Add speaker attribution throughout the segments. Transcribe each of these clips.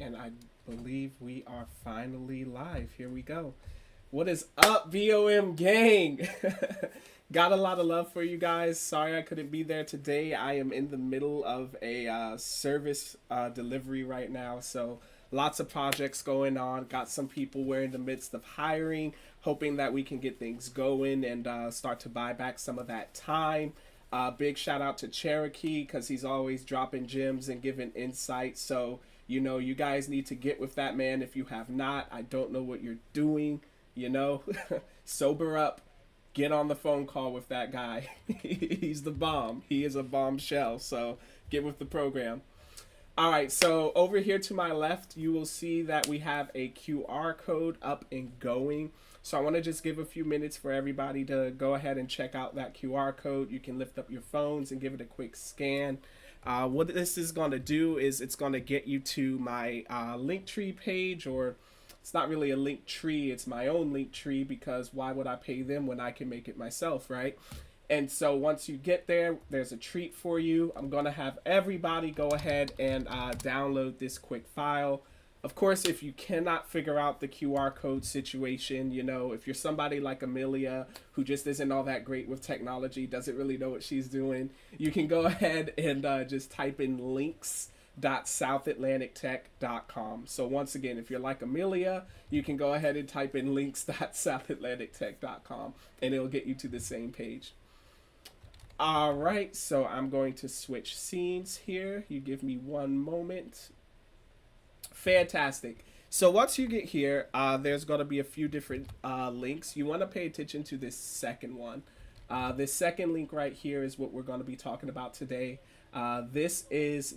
Speaker 1: And I believe we are finally live. Here we go. What is up, BOM gang? Got a lot of love for you guys. Sorry I couldn't be there today. I am in the middle of a service delivery right now. So lots of projects going on. Got some people we're in the midst of hiring, hoping that we can get things going and start to buy back some of that time. Big shout out to Cherokee because he's always dropping gems and giving insight. So, you know, you guys need to get with that man if you have not. I don't know what you're doing, you know. Sober up. Get on the phone call with that guy. He's the bomb. He is a bombshell. So get with the program. All right, so over here to my left, you will see that we have a QR code up and going. So I want to just give a few minutes for everybody to go ahead and check out that QR code. You can lift up your phones and give it a quick scan. What this is going to do is it's going to get you to my Linktree page, or it's not really a link tree, it's my own link tree, because why would I pay them when I can make it myself, right? And so once you get there, there's a treat for you. I'm going to have everybody go ahead and download this quick file. Of course, if you cannot figure out the QR code situation, you know, if you're somebody like Amelia, who just isn't all that great with technology, doesn't really know what she's doing, you can go ahead and just type in links.southatlantictech.com. So once again, if you're like Amelia, you can go ahead and type in links.southatlantictech.com and it'll get you to the same page. All right, so I'm going to switch scenes here. You give me one moment. Fantastic. So once you get here, there's going to be a few different links. You want to pay attention to this second one. This second link right here is what we're going to be talking about today. This is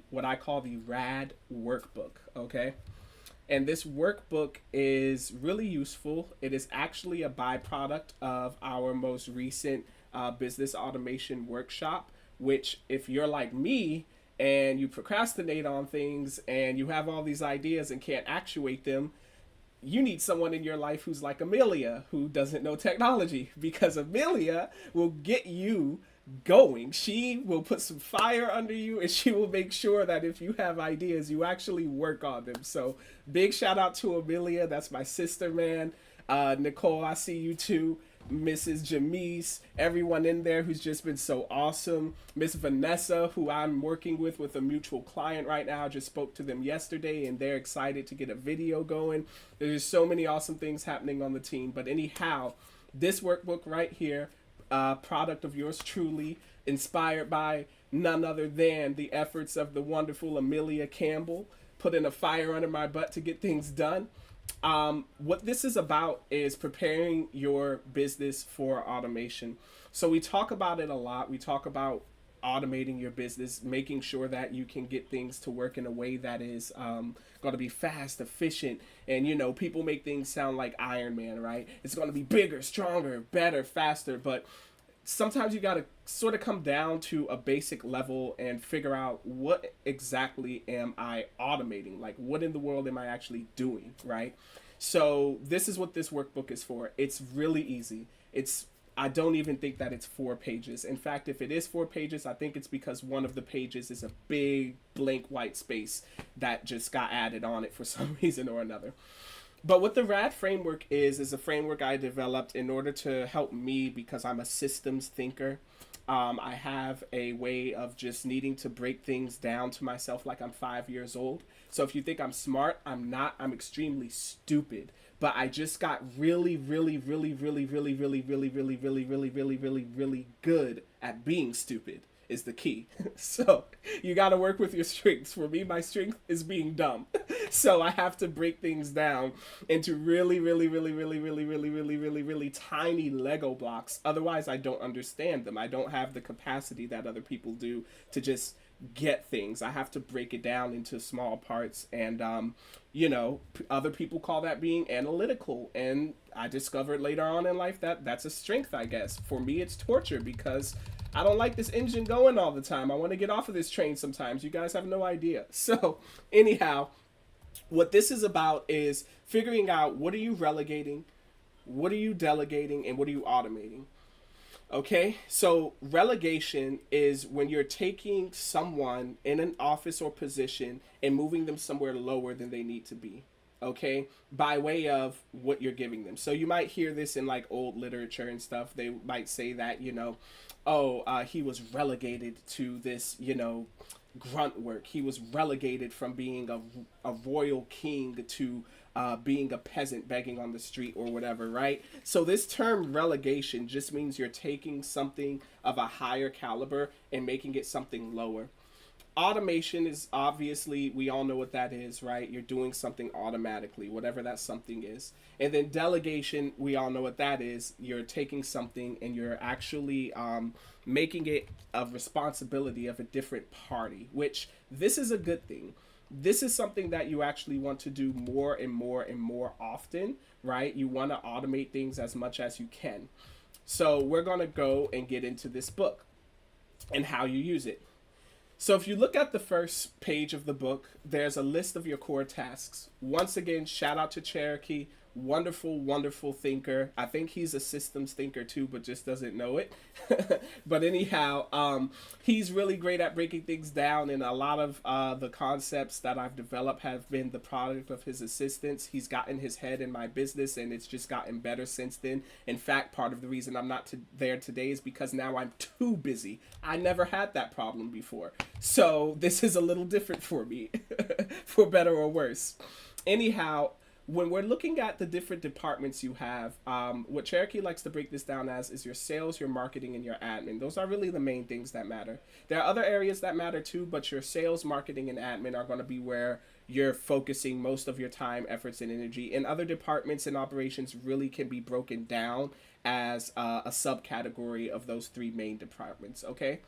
Speaker 1: what I call the RAD workbook, okay? And this workbook is really useful. It is actually a byproduct of our most recent business automation workshop, which, if you're like me and you procrastinate on things and you have all these ideas and can't actuate them, you need someone in your life who's like Amelia, who doesn't know technology, because Amelia will get you going. She will put some fire under you, and she will make sure that if you have ideas, you actually work on them. So big shout out to Amelia. That's my sister, man. Nicole, I see you too. Mrs. Jamise, everyone in there who's just been so awesome. Miss Vanessa, who I'm working with a mutual client right now. I just spoke to them yesterday and they're excited to get a video going. There's so many awesome things happening on the team. But anyhow, this workbook right here, product of yours truly, inspired by none other than the efforts of the wonderful Amelia Campbell, putting a fire under my butt to get things done. What this is about is preparing your business for automation. So we talk about it a lot. We talk about automating your business, making sure that you can get things to work in a way that is going to be fast, efficient, and, you know, people make things sound like Iron Man, right? It's going to be bigger, stronger, better, faster, but sometimes you got to sort of come down to a basic level and figure out, what exactly am I automating? Like, what in the world am I actually doing, right? So this is what this workbook is for. It's really easy. I don't even think that it's 4 pages. In fact, if it is 4 pages, I think it's because one of the pages is a big blank white space that just got added on it for some reason or another. But what the RAD framework is a framework I developed in order to help me, because I'm a systems thinker. I have a way of just needing to break things down to myself like I'm 5 years old. So if you think I'm smart, I'm not. I'm extremely stupid. But I just got really, really, really, really, really, really, really, really, really, really, really, really, really good at being stupid is the key. So you got to work with your strengths. For me, my strength is being dumb. So I have to break things down into really, really, really, really, really, really, really, really, really tiny Lego blocks. Otherwise, I don't understand them. I don't have the capacity that other people do to just get things. I have to break it down into small parts. And, you know, other people call that being analytical. And I discovered later on in life that that's a strength, I guess. For me, it's torture, because I don't like this engine going all the time. I want to get off of this train sometimes. You guys have no idea. So anyhow, what this is about is figuring out, what are you relegating, what are you delegating, and what are you automating. Okay, so relegation is when you're taking someone in an office or position and moving them somewhere lower than they need to be. Okay, by way of what you're giving them. So you might hear this in like old literature and stuff. They might say that, oh, he was relegated to this, grunt work. He was relegated from being a royal king to being a peasant begging on the street or whatever, right? So this term relegation just means you're taking something of a higher caliber and making it something lower. Automation is obviously, we all know what that is, right? You're doing something automatically, whatever that something is. And then delegation, we all know what that is. You're taking something and you're actually making it a responsibility of a different party, which this is a good thing. This is something that you actually want to do more and more and more often, right? You want to automate things as much as you can. So we're going to go and get into this book and how you use it. So if you look at the first page of the book, there's a list of your core tasks. Once again, shout out to Cherokee. Wonderful, wonderful thinker. I think he's a systems thinker too, but just doesn't know it. But anyhow, he's really great at breaking things down, and a lot of the concepts that I've developed have been the product of his assistance. He's gotten his head in my business, and it's just gotten better since then. In fact, part of the reason I'm not there today is because now I'm too busy. I never had that problem before. So this is a little different for me, for better or worse. Anyhow, when we're looking at the different departments you have, what Cherokee likes to break this down as is your sales, your marketing, and your admin. Those are really the main things that matter. There are other areas that matter too, but your sales, marketing, and admin are going to be where you're focusing most of your time, efforts, and energy. And other departments and operations really can be broken down as a subcategory of those three main departments, okay?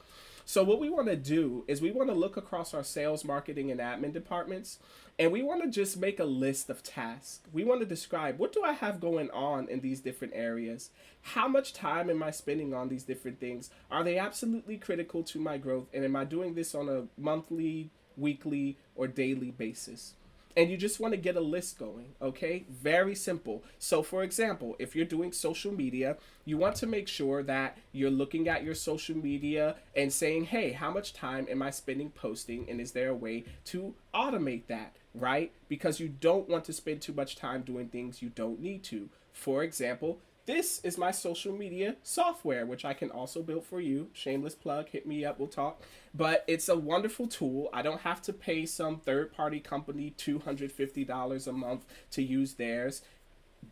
Speaker 1: So what we want to do is we want to look across our sales, marketing, and admin departments, and we want to just make a list of tasks. We want to describe, what do I have going on in these different areas? How much time am I spending on these different things? Are they absolutely critical to my growth? And am I doing this on a monthly, weekly, or daily basis? And you just want to get a list going, okay? Very simple. So for example, if you're doing social media, you want to make sure that you're looking at your social media and saying, hey, how much time am I spending posting? And is there a way to automate that, right? Because you don't want to spend too much time doing things you don't need to. For example, this is my social media software, which I can also build for you. Shameless plug, hit me up, we'll talk. But it's a wonderful tool. I don't have to pay some third-party company $250 a month to use theirs.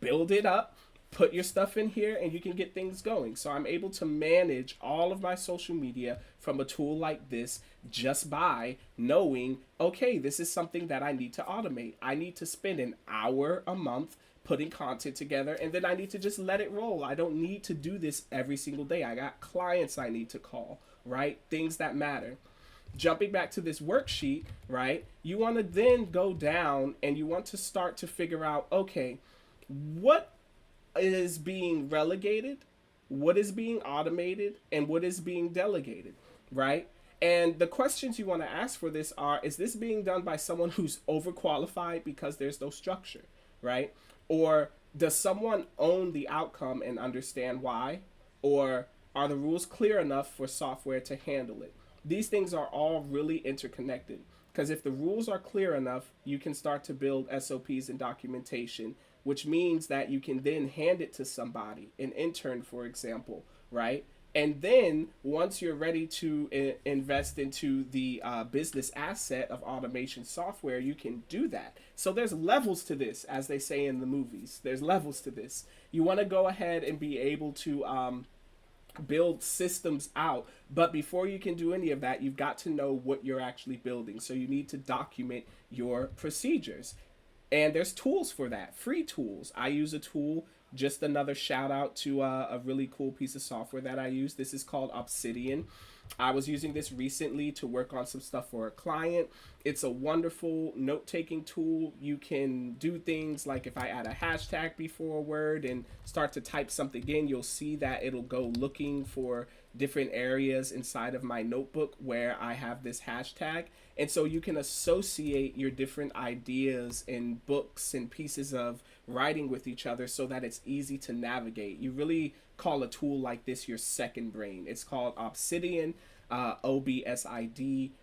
Speaker 1: Build it up, put your stuff in here, and you can get things going. So I'm able to manage all of my social media from a tool like this just by knowing, okay, this is something that I need to automate. I need to spend an hour a month putting content together, and then I need to just let it roll. I don't need to do this every single day. I got clients I need to call, right? Things that matter. Jumping back to this worksheet, right? You want to then go down and you want to start to figure out, okay, what is being relegated, what is being automated, and what is being delegated, right? And the questions you want to ask for this are, is this being done by someone who's overqualified because there's no structure, right? Or does someone own the outcome and understand why? Or are the rules clear enough for software to handle it? These things are all really interconnected, because if the rules are clear enough, you can start to build SOPs and documentation, which means that you can then hand it to somebody, an intern, for example, right? And then once you're ready to invest into the business asset of automation software, you can do that. So there's levels to this, as they say in the movies. There's levels to this. You want to go ahead and be able to build systems out. But before you can do any of that, you've got to know what you're actually building. So you need to document your procedures. And there's tools for that, free tools. I use a tool. Just another shout out to a really cool piece of software that I use. This is called Obsidian. I was using this recently to work on some stuff for a client. It's a wonderful note-taking tool. You can do things like if I add a hashtag before a word and start to type something in, you'll see that it'll go looking for different areas inside of my notebook where I have this hashtag. And so you can associate your different ideas and books and pieces of writing with each other so that it's easy to navigate. You really call a tool like this your second brain. It's called Obsidian, Obsidian.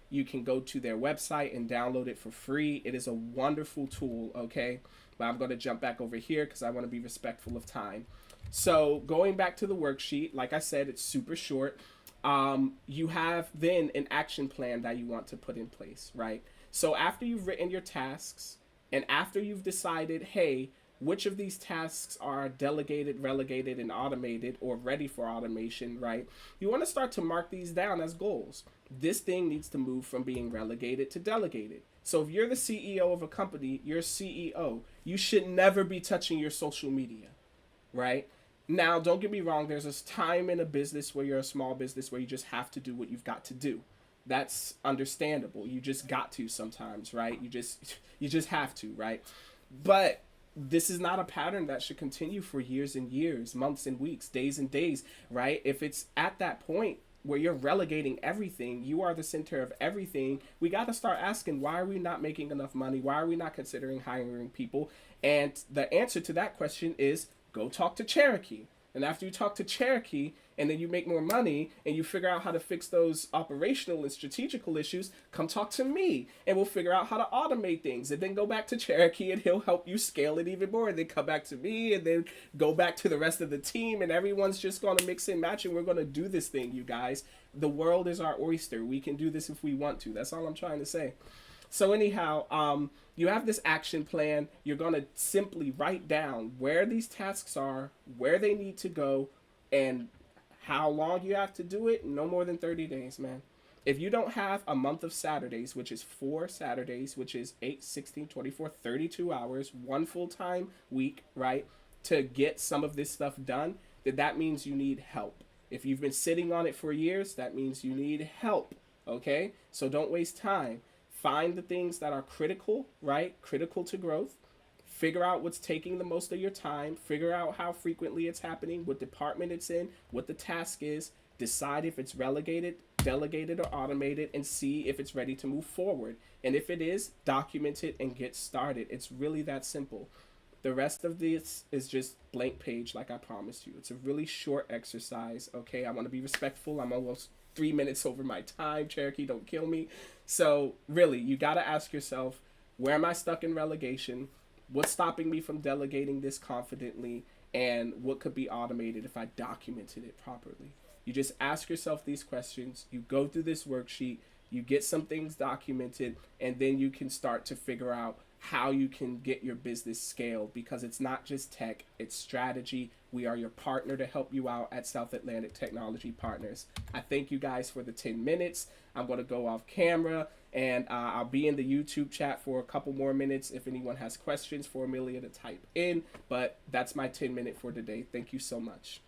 Speaker 1: You can go to their website and download it for free. It is a wonderful tool, okay? But I'm going to jump back over here because I want to be respectful of time. So going back to the worksheet, like I said, it's super short. You have then an action plan that you want to put in place, right? So after you've written your tasks and after you've decided, hey, which of these tasks are delegated, relegated, and automated or ready for automation, right? You want to start to mark these down as goals. This thing needs to move from being relegated to delegated. So if you're the CEO of a company, you're CEO, you should never be touching your social media, right? Now, don't get me wrong, there's this time in a business where you're a small business where you just have to do what you've got to do. That's understandable. You just got to sometimes, right? You just have to, right? But this is not a pattern that should continue for years and years, months and weeks, days and days, right? If it's at that point where you're relegating everything, you are the center of everything, we got to start asking, why are we not making enough money? Why are we not considering hiring people? And the answer to that question is go talk to Cherokee. And after you talk to Cherokee and then you make more money and you figure out how to fix those operational and strategical issues, come talk to me and we'll figure out how to automate things, and then go back to Cherokee and he'll help you scale it even more, and then come back to me and then go back to the rest of the team, and everyone's just going to mix and match, and we're going to do this thing, you guys. The world is our oyster. We can do this if we want to. That's all I'm trying to say. So anyhow, you have this action plan. You're going to simply write down where these tasks are, where they need to go, and how long you have to do it. No more than 30 days, man. If you don't have a month of Saturdays, which is 4 Saturdays, which is 8, 16, 24, 32 hours, one full-time week, right, to get some of this stuff done, then that means you need help. If you've been sitting on it for years, that means you need help, okay? So don't waste time. Find the things that are critical, right? Critical to growth. Figure out what's taking the most of your time. Figure out how frequently it's happening, what department it's in, what the task is. Decide if it's relegated, delegated, or automated, and see if it's ready to move forward. And if it is, document it and get started. It's really that simple. The rest of this is just blank page, like I promised you. It's a really short exercise, okay? I want to be respectful. I'm almost 3 minutes over my time. Cherokee, don't kill me. So really, you got to ask yourself, where am I stuck in relegation? What's stopping me from delegating this confidently? And what could be automated if I documented it properly? You just ask yourself these questions. You go through this worksheet. You get some things documented. And then you can start to figure out how you can get your business scaled, because it's not just tech, it's strategy. We are your partner to help you out at South Atlantic Technology Partners. I thank you guys for the 10 minutes. I'm going to go off camera, and I'll be in the YouTube chat for a couple more minutes if anyone has questions for Amelia to type in. But that's my 10 minute for today. Thank you so much.